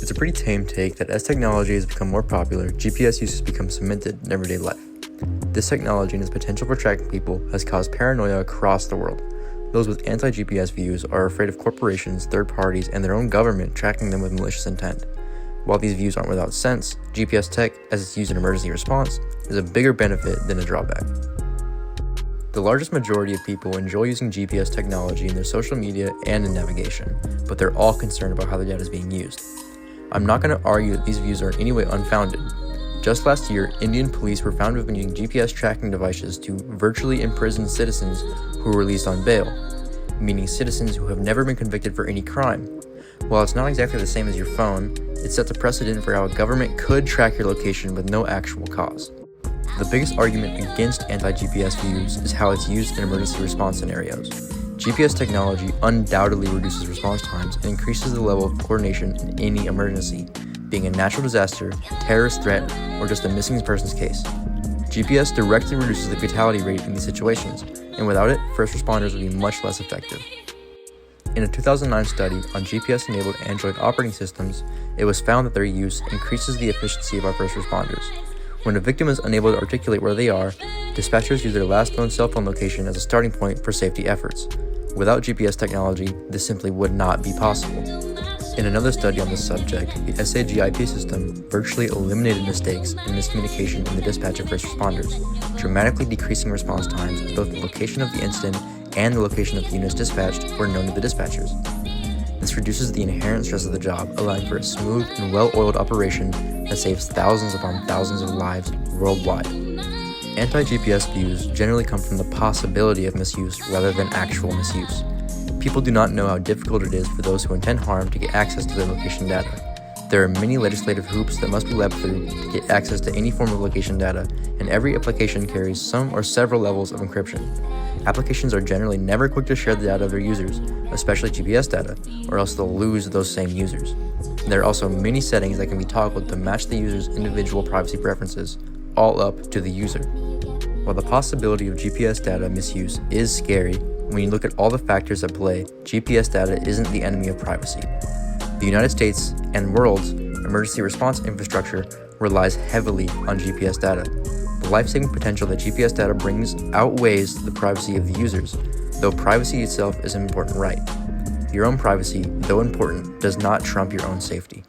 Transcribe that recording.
It's a pretty tame take that as technology has become more popular, GPS use has become cemented in everyday life. This technology and its potential for tracking people has caused paranoia across the world. Those with anti-GPS views are afraid of corporations, third parties, and their own government tracking them with malicious intent. While these views aren't without sense, GPS tech, as it's used in emergency response, is a bigger benefit than a drawback. The largest majority of people enjoy using GPS technology in their social media and in navigation, but they're all concerned about how their data is being used. I'm not going to argue that these views are in any way unfounded. Just last year, Indian police were found to have been using GPS tracking devices to virtually imprison citizens who were released on bail, meaning citizens who have never been convicted for any crime. While it's not exactly the same as your phone, it sets a precedent for how a government could track your location with no actual cause. The biggest argument against anti-GPS views is how it's used in emergency response scenarios. GPS technology undoubtedly reduces response times and increases the level of coordination in any emergency, being a natural disaster, terrorist threat, or just a missing persons case. GPS directly reduces the fatality rate in these situations, and without it, first responders would be much less effective. In a 2009 study on GPS-enabled Android operating systems, it was found that their use increases the efficiency of our first responders. When a victim is unable to articulate where they are, dispatchers use their last known cell phone location as a starting point for safety efforts. Without GPS technology, this simply would not be possible. In another study on this subject, the AlSaqabi system virtually eliminated mistakes and miscommunication in the dispatch of first responders, dramatically decreasing response times as both the location of the incident and the location of the units dispatched were known to the dispatchers. This reduces the inherent stress of the job, allowing for a smooth and well-oiled operation that saves thousands upon thousands of lives worldwide. Anti-GPS views generally come from the possibility of misuse rather than actual misuse. People do not know how difficult it is for those who intend harm to get access to their location data. There are many legislative hoops that must be leapt through to get access to any form of location data, and every application carries some or several levels of encryption. Applications are generally never quick to share the data of their users, especially GPS data, or else they'll lose those same users. There are also many settings that can be toggled to match the user's individual privacy preferences, all up to the user. While the possibility of GPS data misuse is scary, when you look at all the factors at play, GPS data isn't the enemy of privacy. The United States and world's emergency response infrastructure relies heavily on GPS data. The life-saving potential that GPS data brings outweighs the privacy of the users, though privacy itself is an important right. Your own privacy, though important, does not trump your own safety.